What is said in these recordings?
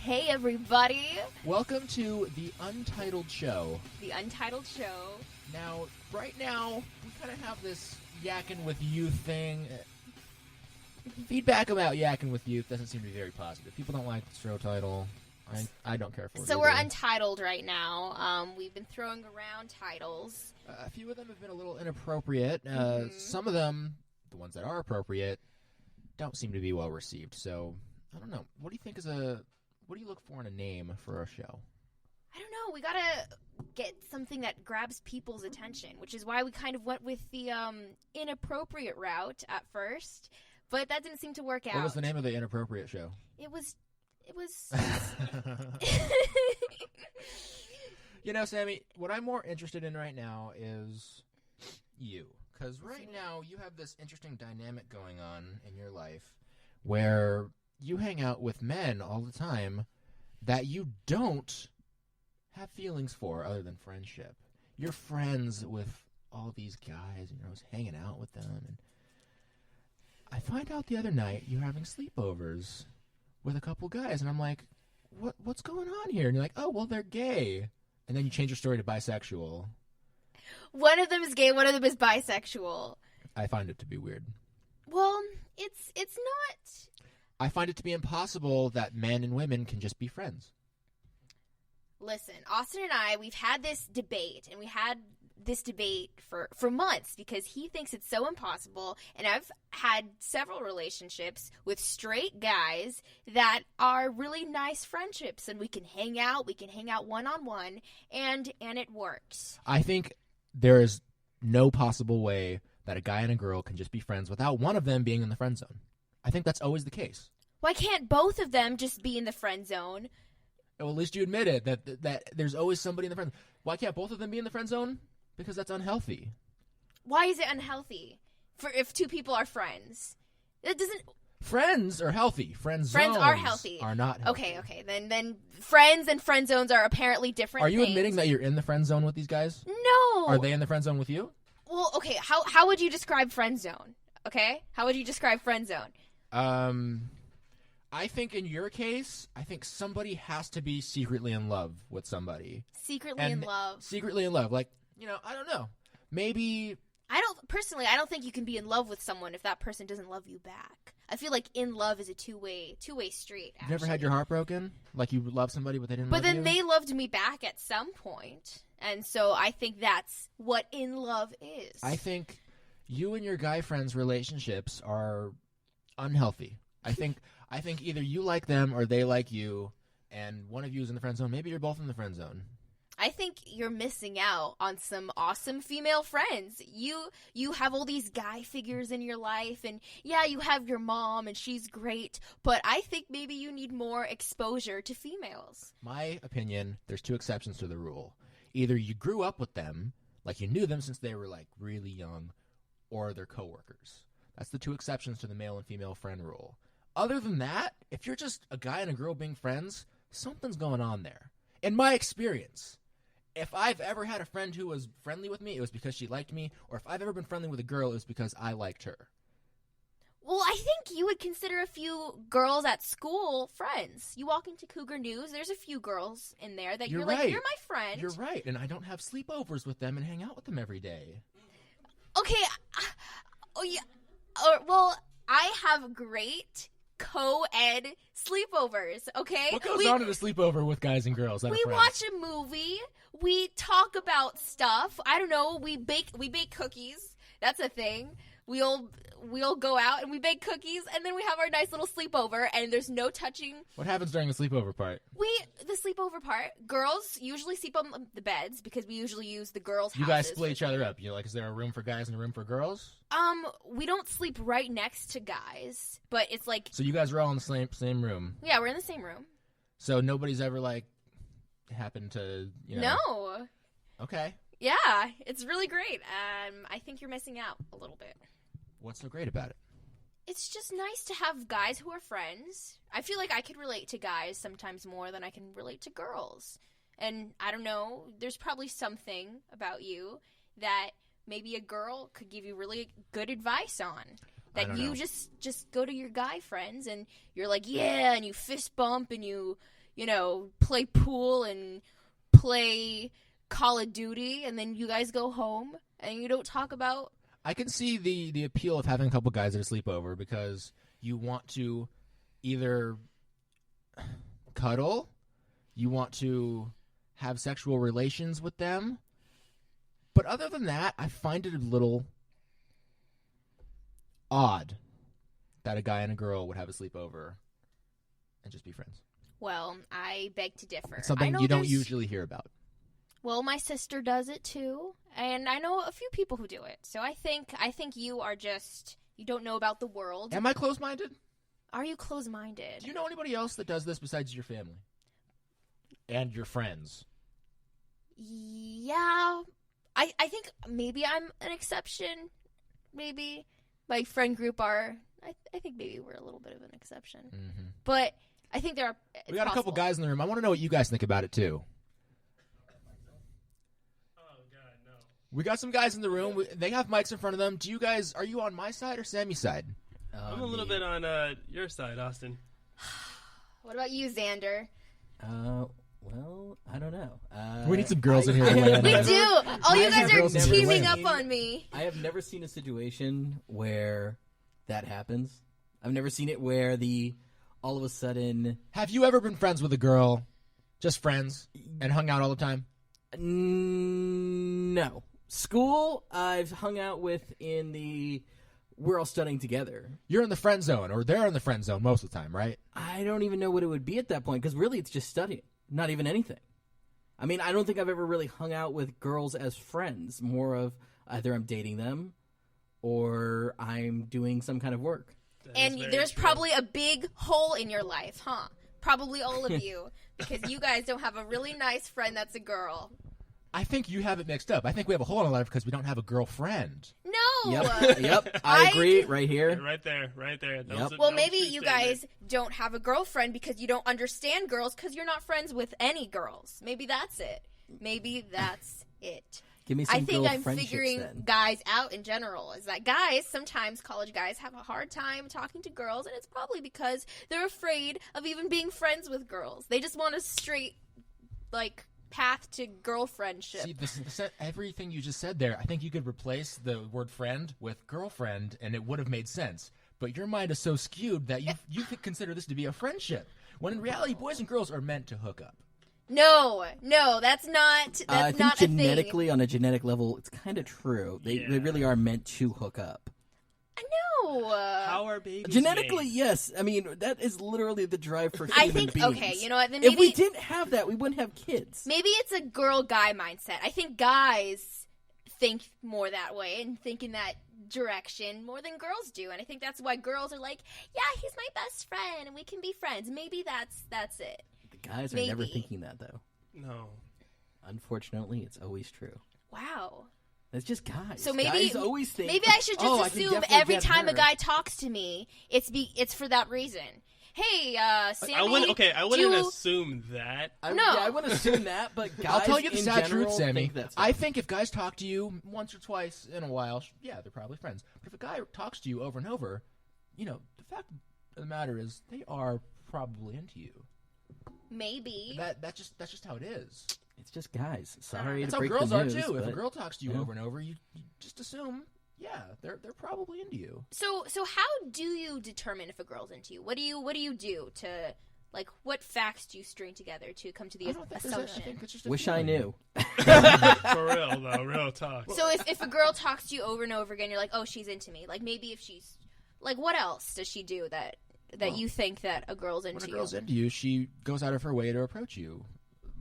Hey, everybody. Welcome to the Untitled Show. The Untitled Show. Now, right now, we kind of have this yakking with youth thing. Feedback about yakking with youth doesn't seem to be very positive. People don't like the show title. I don't care for it. So we're untitled right now. We've been throwing around titles. A few of them have been a little inappropriate. Some of them, the ones that are appropriate, don't seem to be well received. So, I don't know. What do you think what do you look for in a name for a show? I don't know. We gotta get something that grabs people's attention, which is why we kind of went with the inappropriate route at first. But that didn't seem to work out. What was the name of the inappropriate show? It was. You know, Sammy, what I'm more interested in right now is you. Because right now you have this interesting dynamic going on in your life where you hang out with men all the time that you don't have feelings for other than friendship. You're friends with all these guys and you're always hanging out with them. And I find out the other night you're having sleepovers with a couple guys, and I'm like, what's going on here? And you're like, oh, well, they're gay. And then you change your story to bisexual. One of them is gay, one of them is bisexual. I find it to be weird. Well, it's not. I find it to be impossible that men and women can just be friends. Listen, Austin and I, we've had this debate, and we had this debate for months because he thinks it's so impossible, and I've had several relationships with straight guys that are really nice friendships, and we can hang out one-on-one, and it works. I think there is no possible way that a guy and a girl can just be friends without one of them being in the friend zone. I think that's always the case. Why can't both of them just be in the friend zone? Well, at least you admit it, that there's always somebody in the friend zone. Why can't both of them be in the friend zone? Because that's unhealthy. Why is it unhealthy? For if two people are friends, it doesn't. Friends are healthy. Friends are healthy. Are not healthy. Okay. Then friends and friend zones are apparently different. Are you things. admitting that you're in the friend zone with these guys? No. Are they in the friend zone with you? Well, okay. How would you describe friend zone? Okay. How would you describe friend zone? I think in your case, I think somebody has to be secretly in love with somebody. Secretly in love. Like, I don't know. Maybe. I don't think you can be in love with someone if that person doesn't love you back. I feel like in love is a two-way street, actually. You ever had your heart broken? Like you love somebody but they didn't love you? But then they loved me back at some point. And so I think that's what in love is. I think you and your guy friends' relationships are unhealthy. I think either you like them or they like you, and one of you is in the friend zone. Maybe you're both in the friend zone. I think you're missing out on some awesome female friends. You have all these guy figures in your life, and yeah, you have your mom, and she's great, but I think maybe you need more exposure to females. My opinion, there's two exceptions to the rule. Either you grew up with them, like you knew them since they were like really young, or they're coworkers. That's the two exceptions to the male and female friend rule. Other than that, if you're just a guy and a girl being friends, something's going on there. In my experience, if I've ever had a friend who was friendly with me, it was because she liked me, or if I've ever been friendly with a girl, it was because I liked her. Well, I think you would consider a few girls at school friends. You walk into Cougar News, there's a few girls in there that you're right. Like, you're my friend. You're right, and I don't have sleepovers with them and hang out with them every day. Okay, well, I have great co-ed sleepovers, okay? What goes on at a sleepover with guys and girls? We watch a movie. We talk about stuff. I don't know. We bake cookies. That's a thing. We all go out and we bake cookies, and then we have our nice little sleepover, and there's no touching. What happens during the sleepover part? The sleepover part, girls usually sleep on the beds because we usually use the girls' houses. You guys split each other up. You're like, is there a room for guys and a room for girls? We don't sleep right next to guys, but it's like. So you guys are all in the same room? Yeah, we're in the same room. So nobody's ever like happened to No. Okay. Yeah, it's really great. I think you're missing out a little bit. What's so great about it? It's just nice to have guys who are friends. I feel like I could relate to guys sometimes more than I can relate to girls. And I don't know, there's probably something about you that maybe a girl could give you really good advice on. That you just go to your guy friends and you're like, yeah, and you fist bump and you play pool and play Call of Duty, and then you guys go home and you don't talk about. I can see the appeal of having a couple guys that sleep over because you want to either cuddle, you want to have sexual relations with them, but other than that, I find it a little odd that a guy and a girl would have a sleepover and just be friends. Well, I beg to differ. It's something you don't usually hear about. Well, my sister does it too, and I know a few people who do it. So I think you are you don't know about the world. Am I closed-minded? Are you closed-minded? Do you know anybody else that does this besides your family and your friends? Yeah, I think maybe I'm an exception. Maybe my friend group are. I think maybe we're a little bit of an exception, but I think there are. We got a couple guys in the room. I want to know what you guys think about it too. We got some guys in the room. They have mics in front of them. Are you on my side or Sammy's side? I'm a little bit on your side, Austin. What about you, Xander? Well, I don't know. We need some girls in here. We do. Oh, you guys are teaming up on me. I have never seen a situation where that happens. I've never seen it where all of a sudden. Have you ever been friends with a girl, just friends, and hung out all the time? No. School, I've hung out with we're all studying together. You're in the friend zone, or they're in the friend zone most of the time, right? I don't even know what it would be at that point, because really it's just studying, not even anything. I mean, I don't think I've ever really hung out with girls as friends, more of either I'm dating them or I'm doing some kind of work. And there's probably a big hole in your life, huh? Probably all of you, because you guys don't have a really nice friend that's a girl. I think you have it mixed up. I think we have a hole in our life because we don't have a girlfriend. No. Yep. I agree. Right here. Right there. Well, maybe you guys don't have a girlfriend because you don't understand girls because you're not friends with any girls. Maybe that's it. Give me some I think girl I'm friendships, figuring then. guys out in general. Is that sometimes college guys have a hard time talking to girls, and it's probably because they're afraid of even being friends with girls. They just want a straight, path to girlfriendship. See, everything you just said there, I think you could replace the word friend with girlfriend, and it would have made sense. But your mind is so skewed that you could consider this to be a friendship, when in reality, boys and girls are meant to hook up. No, that's not. I think genetically, a thing. on a genetic level, it's kind of true. They really are meant to hook up. No. How are babies Genetically, made? yes. I mean, that is literally the drive for human beings. Okay, you know what? Then maybe, if we didn't have that, we wouldn't have kids. Maybe it's a girl-guy mindset. I think guys think more that way and think in that direction more than girls do. And I think that's why girls are like, yeah, he's my best friend and we can be friends. Maybe that's it. The guys are never thinking that, though. No. Unfortunately, it's always true. Wow. It's just guys. So maybe guys always think. Maybe I should just assume every time a guy talks to me, it's for that reason. Hey, Sammy. I wouldn't assume that. I wouldn't assume that, but guys I'll tell you the sad truth, Sammy. I think if guys talk to you once or twice in a while, yeah, they're probably friends. But if a guy talks to you over and over, the fact of the matter is they are probably into you. Maybe. That's just how it is. It's just guys. Sorry That's to how break girls the news, are too. but... If a girl talks to you over and over, you just assume, yeah, they're probably into you. So how do you determine if a girl's into you? What do you do to what facts do you string together to come to the assumption? Wish I knew. For real though, real talk. So if a girl talks to you over and over again, you're like, oh, she's into me. Maybe if she's what else does she do that you think that a girl's into you? When a girl's into you, she goes out of her way to approach you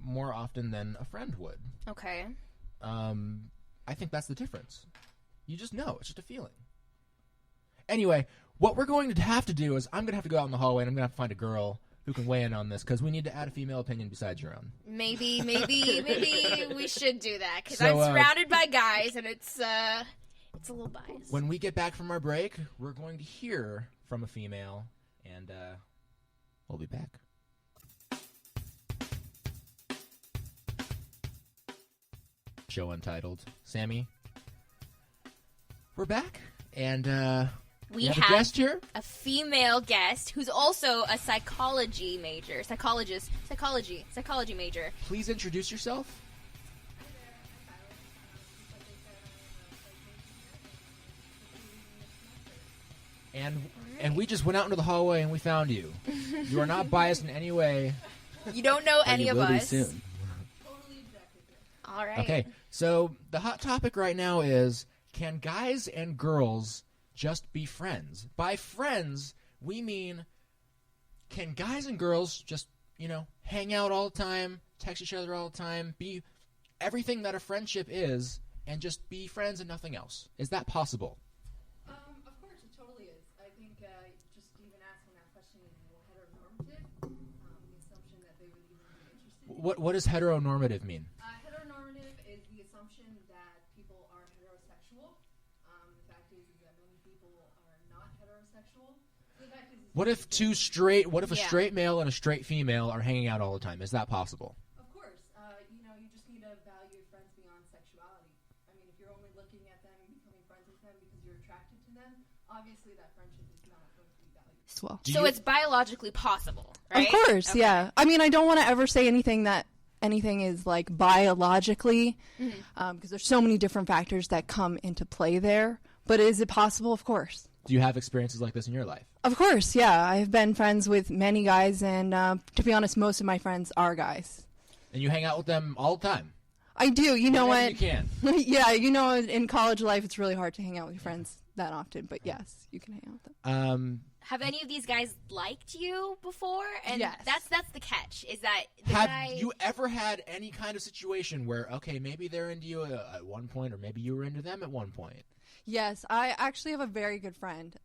more often than a friend would. Okay. I think that's the difference. You just know. It's just a feeling. Anyway, what we're going to have to do is I'm going to have to go out in the hallway and I'm going to have to find a girl who can weigh in on this because we need to add a female opinion besides your own. Maybe we should do that because I'm surrounded by guys and it's a little biased. When we get back from our break, we're going to hear from a female and we'll be back. Show Untitled. Sammy, we're back, and We You have a have guest here? a female guest who's also a psychology major. Psychology major. Please introduce yourself. And we just went out into the hallway and we found you. You are not biased in any way. You don't know But any you of will be us. soon. All right. Okay, so the hot topic right now is, can guys and girls just be friends? By friends, we mean, can guys and girls just, hang out all the time, text each other all the time, be everything that a friendship is, and just be friends and nothing else? Is that possible? Of course, it totally is. I think just even asking that question is more heteronormative. The assumption that they would even be interested. What does heteronormative mean? Heteronormative is the assumption that people are heterosexual. The fact is that many people are not heterosexual. The fact is What if a Yeah. straight male and a straight female are hanging out all the time? Is that possible? Of course, you just need to value friends beyond sexuality. I mean, if you're only looking at them and becoming friends with them because you're attracted to them, obviously that friendship is not going to be valued as well. So it's biologically possible, right? Of course, Okay. yeah. I mean, I don't want to ever say anything is like biologically, because there's so many different factors that come into play there. But is it possible? Of course. Do you have experiences like this in your life? Of course, yeah. I've been friends with many guys, and to be honest, most of my friends are guys. And you hang out with them all the time? I do. You know Whenever what? you can. Yeah, in college life, it's really hard to hang out with your friends that often. But yes, you can hang out with them. Have any of these guys liked you before? And Yes. that's the catch. Is that the Have guy? you ever had any kind of situation where, okay, maybe they're into you at one point, or maybe you were into them at one point? Yes, I actually have a very good friend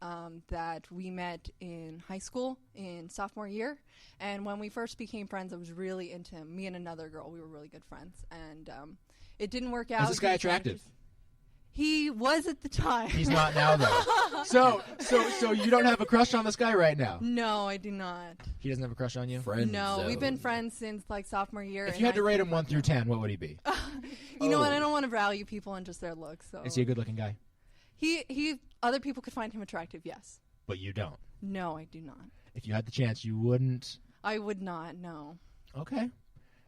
that we met in high school in sophomore year. And when we first became friends, I was really into him. Me and another girl, we were really good friends. And it didn't work out. Is this guy He was attractive? He was at the time. He's not now, though. So you don't have a crush on this guy right now? No, I do not. He doesn't have a crush on you? Friend No, we've been zone. friends since like sophomore year. If and you had to high rate school. him 1 through 10, what would he be? You know what? I don't want to value people on just their looks. So Is he a good-looking guy? he other people could find him attractive. Yes. But you don't. No, I do not. If you had the chance, you wouldn't. I would not. No. Okay.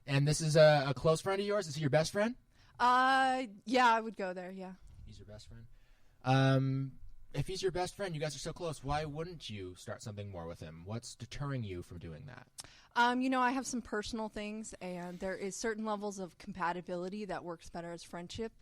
And this is a close friend of yours? Is he your best friend? Yeah, I would go there. Yeah. He's your best friend. If he's your best friend, you guys are so close, why wouldn't you start something more with him? What's deterring you from doing that? I have some personal things, and there is certain levels of compatibility that works better as friendship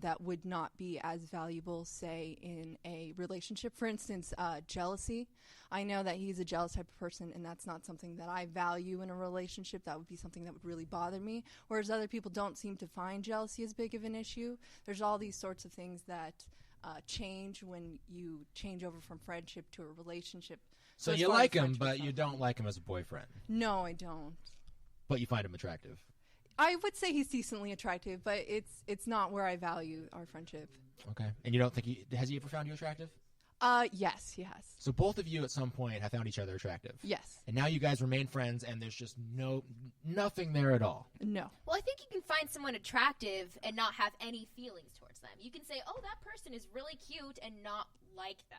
that would not be as valuable, say, in a relationship. For instance, jealousy. I know that he's a jealous type of person, and that's not something that I value in a relationship. That would be something that would really bother me, whereas other people don't seem to find jealousy as big of an issue. There's all these sorts of things that change when you change over from friendship to a relationship. So as you far as like him, friendship but is you concerned. don't like him as a boyfriend. No, I don't. But you find him attractive. I would say he's decently attractive, but it's not where I value our friendship. Okay. And you don't think has he ever found you attractive? Yes, he has. So both of you at some point have found each other attractive. Yes. And now you guys remain friends, and there's just nothing there at all. No. Well, I think you can find someone attractive and not have any feelings towards them. You can say, "Oh, that person is really cute," and not like them.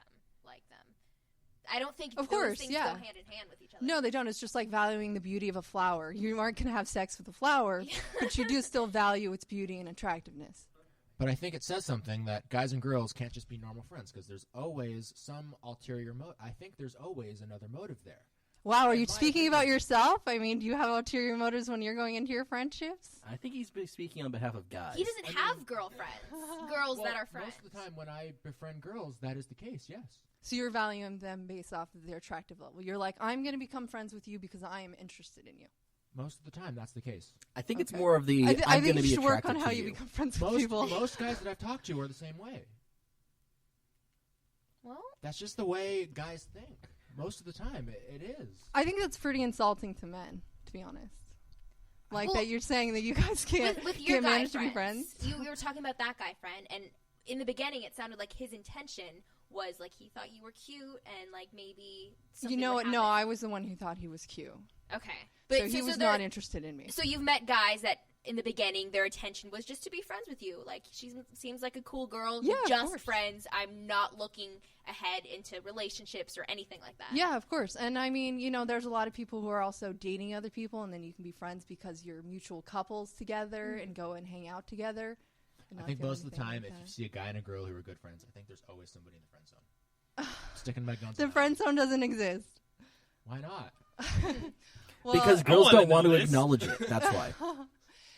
I don't think Of those course, things yeah. go hand in hand with each other. No, they don't. It's just like valuing the beauty of a flower. You aren't going to have sex with a flower, but you do still value its beauty and attractiveness. But I think it says something that guys and girls can't just be normal friends, because there's always some ulterior motive. I think there's always another motive there. Wow, are In you my speaking opinion. about yourself? I mean, do you have ulterior motives when you're going into your friendships? I think he's speaking on behalf of guys. He doesn't have girlfriends. Girls that are friends. Most of the time when I befriend girls, that is the case, yes. So you're valuing them based off of their attractive level. You're like, I'm going to become friends with you because I am interested in you. Most of the time, that's the case. I think it's Okay. more of the I I'm think going to you be should work attracted on how to you become friends with Most, people. most guys that I've talked to are the same way. Well, That's just the way guys think. Most of the time, it is. I think that's pretty insulting to men, to be honest. Like Well, that you're saying that you guys can't, with your can't guy manage to be friends. You were talking about that guy friend, and in the beginning, it sounded like his intention was like he thought you were cute, and like maybe something You know would what? No, happen. I was the one who thought he was cute. Okay. So he was not interested in me. So you've met guys that in the beginning their intention was just to be friends with you. Like, she seems like a cool girl. Yeah, just of course. friends. I'm not looking ahead into relationships or anything like that. Yeah, of course. And I mean, there's a lot of people who are also dating other people, and then you can be friends because you're mutual couples together and go and hang out together. I think most of the time, if you see a guy and a girl who are good friends, I think there's always somebody in the friend zone. Sticking my guns. The friend zone doesn't exist. Why not? Well, Because girls don't want to acknowledge it. That's why.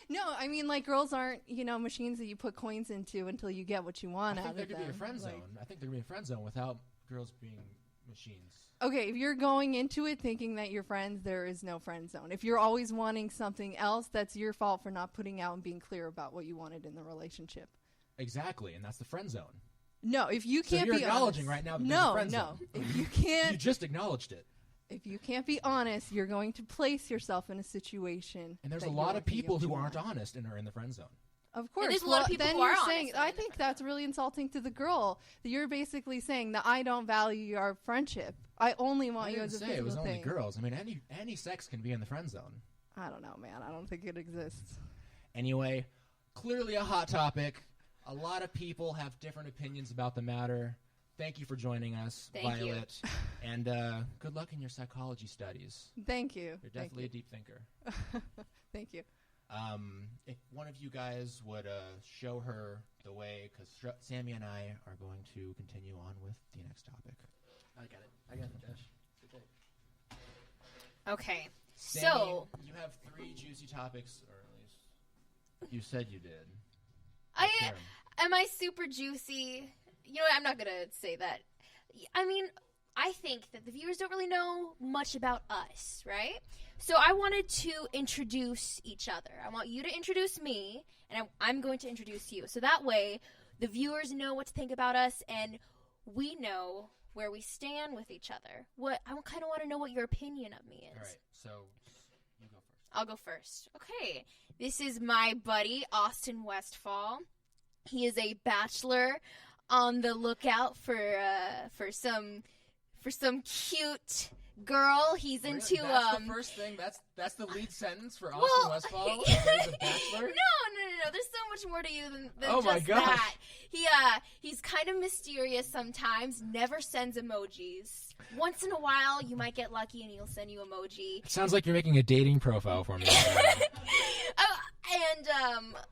No, I mean, like, girls aren't, machines that you put coins into until you get what you want out of them. I think there could be a friend zone. I think there could be a friend zone without girls being machines. Okay, if you're going into it thinking that you're friends, there is no friend zone. If you're always wanting something else, that's your fault for not putting out and being clear about what you wanted in the relationship. Exactly, and that's the friend zone. No, if you can't so you're be acknowledging honest, right now that there's a friend zone. If you can't, you just acknowledged it. If you can't be honest, you're going to place yourself in a situation. And there's a lot of people who aren't honest and are in the friend zone. Of course. And there's a lot of people then who are you're honest saying, and I in the think friend that's really insulting to the girl. That you're basically saying that I don't value our friendship. I only want you as a physical it was only thing. girls. I mean, any sex can be in the friend zone. I don't know, man. I don't think it exists. Anyway, clearly a hot topic. A lot of people have different opinions about the matter. Thank you for joining us, Thank you. Violet. And good luck in your psychology studies. Thank you. You're definitely a deep thinker. Thank you. If one of you guys would show her the way, because Sammy and I are going to continue on with the next topic. I got it, Josh. Okay. Sammy, So you have 3 juicy topics, or at least you said you did. am I super juicy? You know what? I'm not gonna say that. I mean, I think that the viewers don't really know much about us, right? So I wanted to introduce each other. I want you to introduce me, and I'm going to introduce you. So that way, the viewers know what to think about us, and we know where we stand with each other. I kind of want to know what your opinion of me is. All right, so you go first. I'll go first. Okay. This is my buddy, Austin Westfall. He is a bachelor on the lookout for some cute girl. He's into That's the first thing. That's the lead sentence for Austin Westfall. He's a bachelor. No. There's so much more to you than Oh my just gosh. that. He's kind of mysterious sometimes. Never sends emojis. Once in a while, you might get lucky and he'll send you emoji. It sounds like you're making a dating profile for me.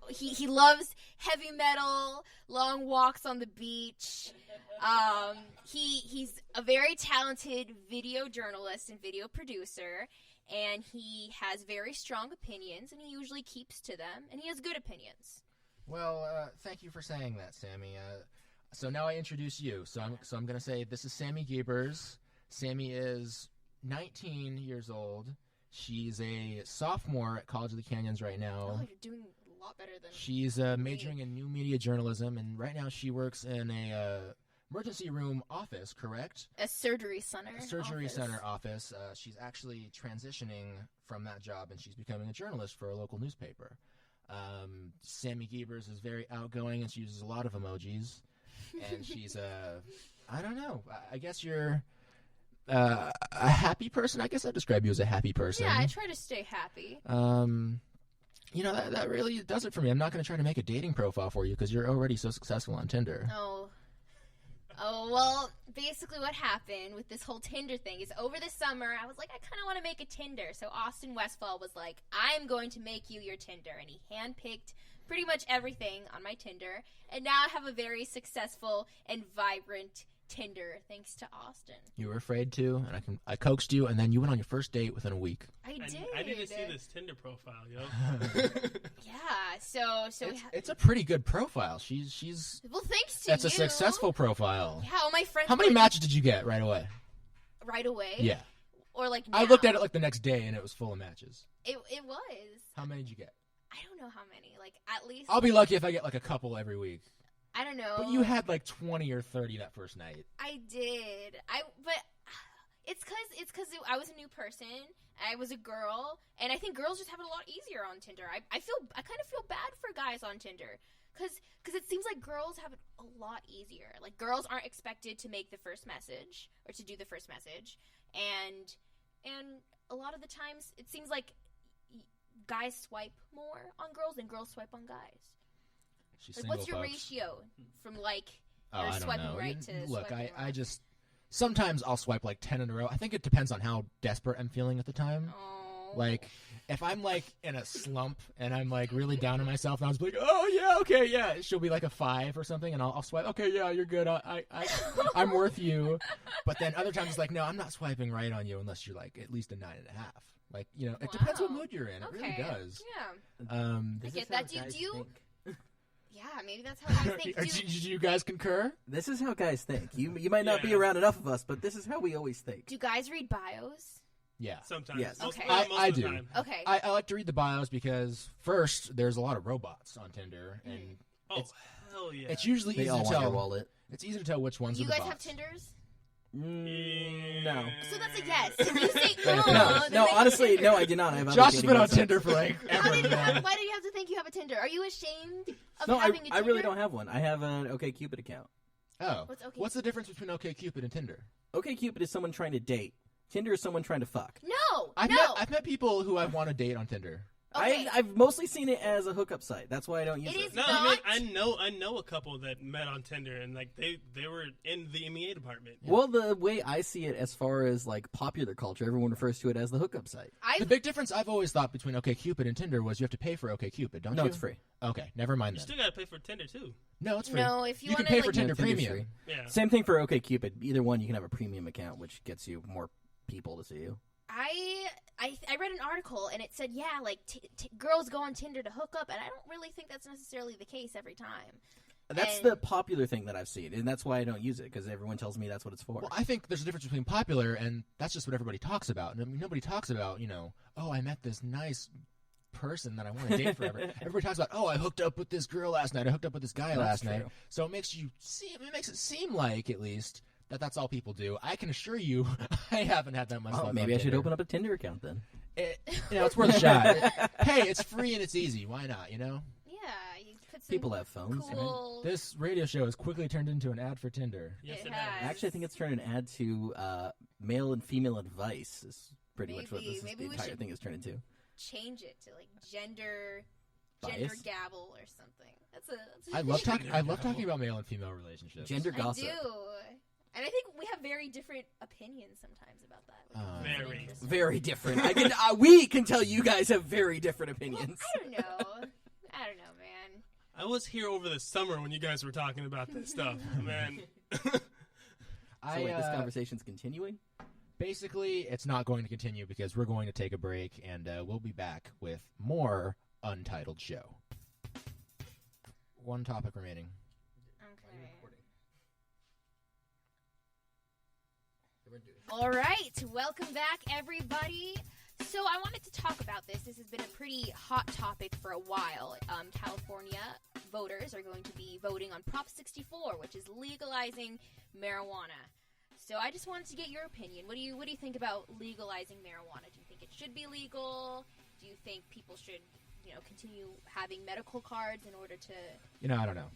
He loves heavy metal, long walks on the beach. He's a very talented video journalist and video producer, and he has very strong opinions, and he usually keeps to them, and he has good opinions. Well, thank you for saying that, Sammy. So now I introduce you. So I'm going to say this is Sammy Giebers. Sammy is 19 years old. She's a sophomore at College of the Canyons right now. Oh, you're doing a lot better than She's majoring in new media journalism, and right now she works in a emergency room office, correct? a surgery center. Center office. She's actually transitioning from that job, and she's becoming a journalist for a local newspaper. Sammy Giebers is very outgoing, and she uses a lot of emojis. And she's I don't know. I guess you're a happy person. I guess I'd describe you as a happy person. Yeah, I try to stay happy. That really does it for me. I'm not going to try to make a dating profile for you because you're already so successful on Tinder. Oh, well, basically what happened with this whole Tinder thing is over the summer, I was like, I kind of want to make a Tinder. So Austin Westfall was like, I'm going to make you your Tinder. And he handpicked pretty much everything on my Tinder. And now I have a very successful and vibrant Tinder thanks to Austin. You were afraid to, and I coaxed you, and then you went on your first date within a week. I did. I need to see this Tinder profile, yo. Yeah, so it's a pretty good profile. She's well, thanks to that's you. a successful profile. Yeah, all my friends. How many matches did you get right away? Right away? Yeah. Or like now? I looked at it like the next day, and it was full of matches. It was. How many did you get? I don't know how many. Like at least. I'll be lucky if I get like a couple every week. I don't know. But you had like 20 or 30 that first night. I did. But it's because I was a new person. I was a girl, and I think girls just have it a lot easier on Tinder. I kind of feel bad for guys on Tinder because it seems like girls have it a lot easier. Like girls aren't expected to make the first message or to do the first message, and and a lot of the times it seems like guys swipe more on girls and girls swipe on guys. She's Like, single, what's your folks. ratio from like Oh, you're I don't swiping know. right to Look, swiping I left? just sometimes I'll swipe like 10 in a row. I think it depends on how desperate I'm feeling at the time. Oh. Like, if I'm like in a slump and I'm like really down on myself, and I was like, oh yeah, okay, yeah, she'll be like a 5 or something, and I'll swipe. Okay, yeah, you're good. I'm worth you. But then other times it's like, no, I'm not swiping right on you unless you're like at least a 9.5. Like, you know, it depends what Wow. mood you're in. It really Okay. does. Yeah. I This get is how that. Do guys you? think. Yeah, maybe that's how guys think. Do you guys concur? This is how guys think. You might not be Yeah. around enough of us, but this is how we always think. Do guys read bios? Yeah. Sometimes. Yes. Most, Okay. most I of the do. time. Okay. I like to read the bios because first, there's a lot of robots on Tinder, and Oh, It's- hell yeah. it's usually They easy all to want your tell. wallet. It's easy to tell which ones Do you are the guys have bots. Tinders? No. So that's a yes. If you say No, no, No, honestly, no, I do not. I have other Josh has dating been on websites. Tinder for like How ever. did you man. why do you have to think you have a Tinder? Are you ashamed of No, having a Tinder? I really don't have one. I have an OkCupid account. Oh, What's the difference between OkCupid and Tinder? OkCupid is someone trying to date. Tinder is someone trying to fuck. No, I've no. met people who I want to date on Tinder. Okay. I've mostly seen it as a hookup site. That's why I don't use It it. is No, not. I know a couple that met on Tinder and like they were in the MEA department. Well, the way I see it, as far as like popular culture, everyone refers to it as the hookup site. The big difference I've always thought between OkCupid and Tinder was you have to pay for OkCupid, don't you? No, it's free. Okay, never mind You then. still gotta pay for Tinder too. No, it's free. No, if you can wanna, pay for like- Tinder No, Tinder's Premium. free. Yeah. Same thing for OkCupid. Either one, you can have a premium account, which gets you more people to see you. I read an article and it said, yeah, like girls go on Tinder to hook up, and I don't really think that's necessarily the case every time. That's And- the popular thing that I've seen, and that's why I don't use it, because everyone tells me that's what it's for. Well, I think there's a difference between popular and that's just what everybody talks about. And I mean, nobody talks about, oh, I met this nice person that I want to date forever. Everybody talks about, oh, I hooked up with this girl last night. I hooked up with this guy last night. true. So it makes it seem like at least that's all people do. I can assure you, I haven't had that much luck. Maybe on I should Tinder. open up a Tinder account then. It's worth a shot. Hey, it's free and it's easy. Why not? Yeah, you put some People have phones. cool. This radio show has quickly turned into an ad for Tinder. Yes, It it has. has. Actually, I think it's turned an ad to male and female advice. Is pretty much what Maybe- this maybe the we entire should- thing has turned into. Change it to like gender Bias? gabble or something. That's I love talking about male and female relationships. Gender I gossip. do. And I think we have very different opinions sometimes about that. which is really Very. interesting. Very different. We can tell you guys have very different opinions. I don't know. Man. I was here over the summer when you guys were talking about this stuff, man. So wait, this conversation's continuing? Basically, it's not going to continue because we're going to take a break, and we'll be back with more Untitled Show. One topic remaining. Okay. All right, welcome back, everybody. So I wanted to talk about this. This has been a pretty hot topic for a while. California voters are going to be voting on Prop 64, which is legalizing marijuana. So I just wanted to get your opinion. What do you think about legalizing marijuana? Do you think it should be legal? Do you think people should, continue having medical cards in order to? I don't know.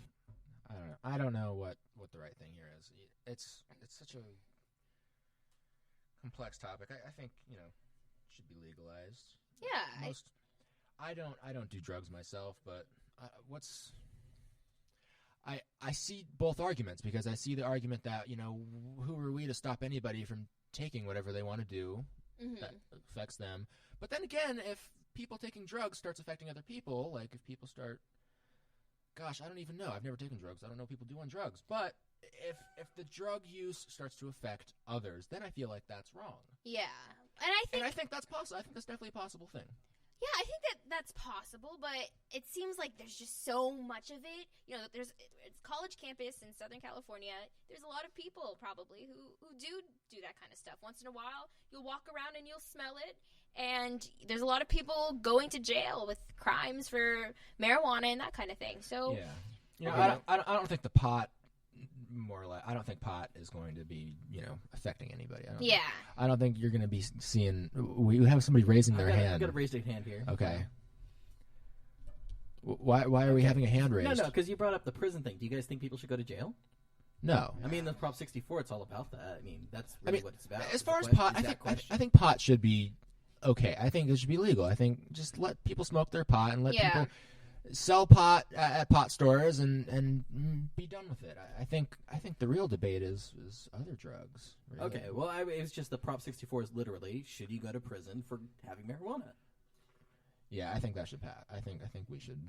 I don't know what the right thing here is. It's such a complex topic. I think it should be legalized. Yeah. I don't do drugs myself, but I see both arguments, because I see the argument that who are we to stop anybody from taking whatever they want to do that affects them. But then again, if people taking drugs starts affecting other people, like if people start, gosh, I don't even know. I've never taken drugs. I don't know what people do on drugs. But if the drug use starts to affect others, then I feel like that's wrong. Yeah, and I think that's possible. I think that's definitely a possible thing. Yeah, I think that's possible, but it seems like there's just so much of it. It's college campus in Southern California. There's a lot of people probably who do that kind of stuff. Once in a while, you'll walk around and you'll smell it. And there's a lot of people going to jail with crimes for marijuana and that kind of thing. So yeah, I don't think the pot. More or less, I don't think pot is going to be, affecting anybody. I don't think you're going to be seeing. We have somebody raising their hand. I've got a raised hand here. Okay. Why are we having a hand raised? No, because you brought up the prison thing. Do you guys think people should go to jail? No. I mean, the Prop 64, it's all about that. I mean, that's really what it's about. As far as It's a pot, question. I think pot should be okay. I think it should be legal. I think just let people smoke their pot and let people sell pot at pot stores and be done with it. I think the real debate is other drugs. Really. Okay, well, it was just the Prop 64 is literally, should you go to prison for having marijuana? Yeah, I think that should pass. I think we should.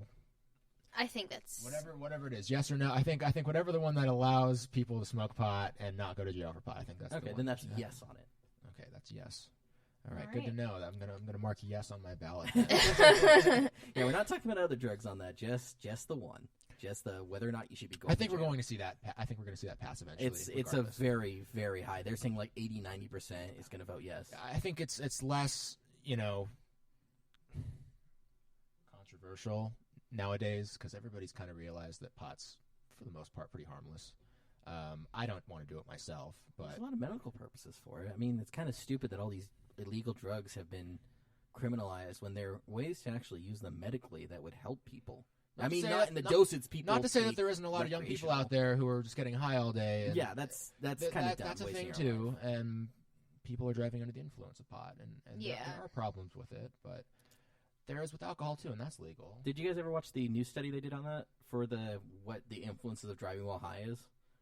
I think that's whatever it is, yes or no. I think whatever the one that allows people to smoke pot and not go to jail for pot. I think that's okay. The one Then that's yes on it. Okay, that's yes. All right, All good to right. know. I'm gonna mark yes on my ballot. Yeah, we're not talking about other drugs on that. Just the one. Just the whether or not you should be going. I think to we're jail. going to see that. I think we're going to see that pass eventually. It's a regardless. very, very high. They're saying like 80-90% is going to vote yes. I think it's less controversial nowadays because everybody's kind of realized that pot's for the most part pretty harmless. I don't want to do it myself, but There's a lot of medical purposes for it. I mean, it's kind of stupid that all these illegal drugs have been criminalized when there are ways to actually use them medically that would help people. I mean, not in the dosage people. Not to say that there isn't a lot of young people out there who are just getting high all day. And yeah, that's kind of dumb. That's a wasting thing our too, life. and people are driving under the influence of pot, and Yeah. there are problems with it, but there is with alcohol too, and that's legal. Did you guys ever watch the new study they did on that for what the influences of driving while high is?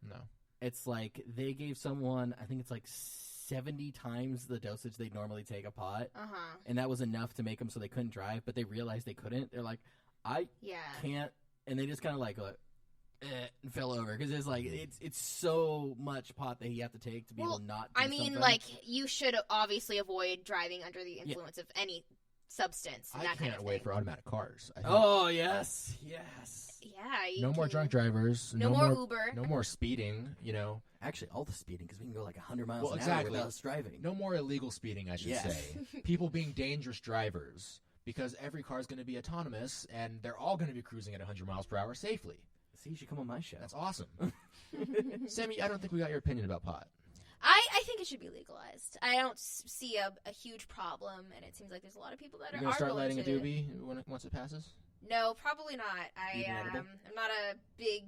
No. It's like they gave someone, I think it's like 70 times the dosage they'd normally take of pot, and that was enough to make them so they couldn't drive, but they realized they couldn't. They're like, I can't, and they just kind of like and fell over because it's like it's so much pot that you have to take to be able to not do something. like you should obviously avoid driving under the influence of any substance. And I that can't kind of wait thing. for automatic cars. I think Oh, yes. Yeah, you no more can- drunk drivers. No more Uber. No more speeding. Actually, all the speeding, because we can go like 100 miles Well, an exactly. hour without us driving. No more illegal speeding, I should Yes. say. People being dangerous drivers because every car is going to be autonomous and they're all going to be cruising at 100 miles per hour safely. See, you should come on my show. That's awesome. Sammy, I don't think we got your opinion about pot. I think it should be legalized. I don't see a huge problem, and it seems like there's a lot of people that You're are going to start willing lighting a to- doobie once it passes? No, probably not. Even edible? I'm not a big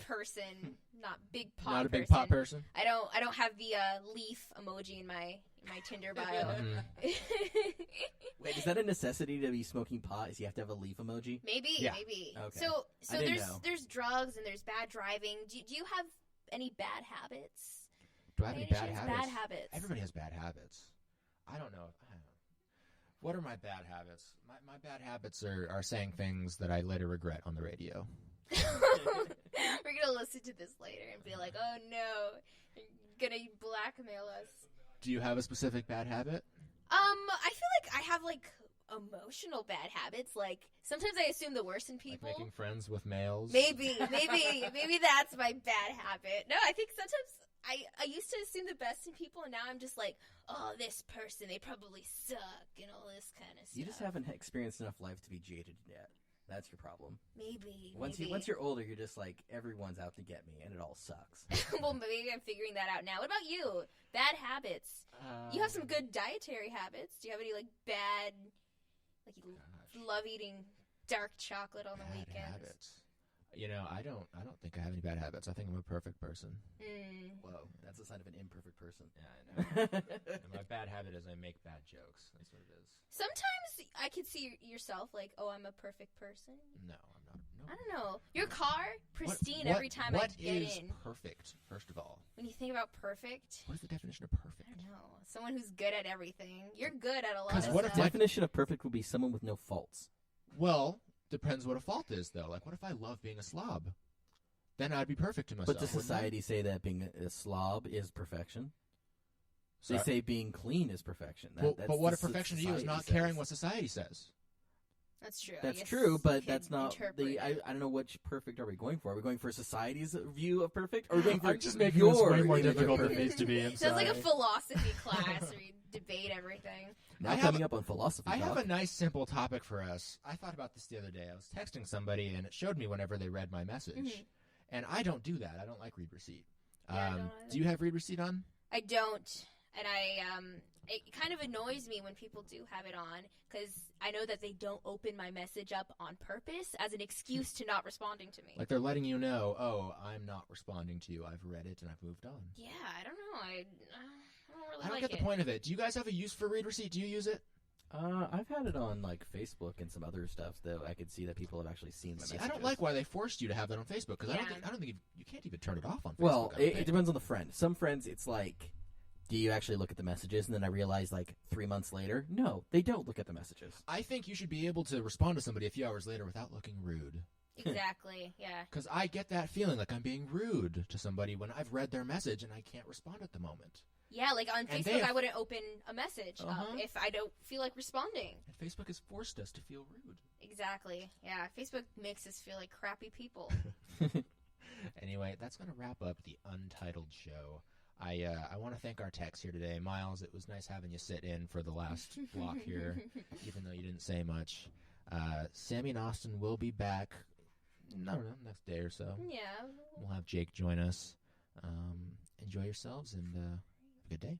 person, not big pot. Not a big person. pot person? I don't have the leaf emoji in my Tinder bio. Mhm. Wait, is that a necessity to be smoking pot? Is you have to have a leaf emoji? Maybe. Okay. So I didn't know. there's drugs and there's bad driving. Do you have any bad habits? Do I have any Any bad chance habits? bad habits? Everybody has bad habits. I don't know. What are my bad habits? My bad habits are saying things that I later regret on the radio. We're gonna listen to this later and be like, "Oh no, you're gonna blackmail us." Do you have a specific bad habit? I feel like I have like emotional bad habits. Like sometimes I assume the worst in people. Like making friends with males? Maybe that's my bad habit. No, I think sometimes I used to assume the best in people, and now I'm just like, oh, this person, they probably suck, and all this kind of stuff. You just haven't experienced enough life to be jaded yet. That's your problem. Maybe. Once you're older, you're just like, everyone's out to get me, and it all sucks. Well, maybe I'm figuring that out now. What about you? Bad habits. You have some good dietary habits. Do you have any like bad, like you love eating dark chocolate on the Bad weekends? habits. I don't think I have any bad habits. I think I'm a perfect person. Whoa, that's a sign of an imperfect person. Yeah, I know. And my bad habit is I make bad jokes. That's what it is. Sometimes I could see yourself like, oh, I'm a perfect person. No, I'm not. No. I don't know. Your car, pristine What- every time I what get is in. perfect, first of all? When you think about perfect, What is the definition of I perfect? don't know. Someone who's good at everything. You're good at a lot 'Cause of what if stuff. Definition of perfect would be someone with no faults. Well, depends what a fault is, though. Like, what if I love being a slob? Then I'd be perfect to myself. But does wouldn't I? society say that being a slob is perfection? So- They say being clean is perfection. But what if the perfection to you is society not says. caring what society says? That's true. I That's guess true, you but can that's not interpret I it. don't know which perfect are we going for. Are we going for society's view of perfect? Or are we going for I'm just making your this way more image of difficult than it perfect? needs to be. I'm Sounds like a sorry. philosophy class where you debate everything. Now I have- coming up on philosophy. I have Doc. a nice, simple topic for us. I thought about this the other day. I was texting somebody, and it showed me whenever they read my message. Mhm. And I don't do that. I don't like read receipt. Yeah, I don't either. Do you have read receipt on? I don't, and it kind of annoys me when people do have it on because I know that they don't open my message up on purpose as an excuse to not responding to me. Like they're letting you know, oh, I'm not responding to you. I've read it and I've moved on. Yeah, I don't know. I don't really I don't like get it. the point of it. Do you guys have a use for Read Receipt? Do you use it? I've had it on like Facebook and some other stuff that I could see that people have actually seen my See, messages. I don't like why they forced you to have that on Facebook because Yeah. I don't think you can't even turn it off on Facebook. Well, I don't it think. depends on the friend. Some friends, it's like, do you actually look at the messages? And then I realize like 3 months later, no, they don't look at the messages. I think you should be able to respond to somebody a few hours later without looking rude. Exactly, yeah. Because I get that feeling like I'm being rude to somebody when I've read their message and I can't respond at the moment. Yeah, like on And Facebook, they- I wouldn't open a message up Uh-huh. if I don't feel like responding. And Facebook has forced us to feel rude. Exactly, yeah. Facebook makes us feel like crappy people. Anyway, that's going to wrap up the Untitled Show. I want to thank our techs here today. Miles, it was nice having you sit in for the last block here, even though you didn't say much. Sammy and Austin will be back, I don't know, next day or so. Yeah. We'll have Jake join us. Enjoy yourselves and have a good day.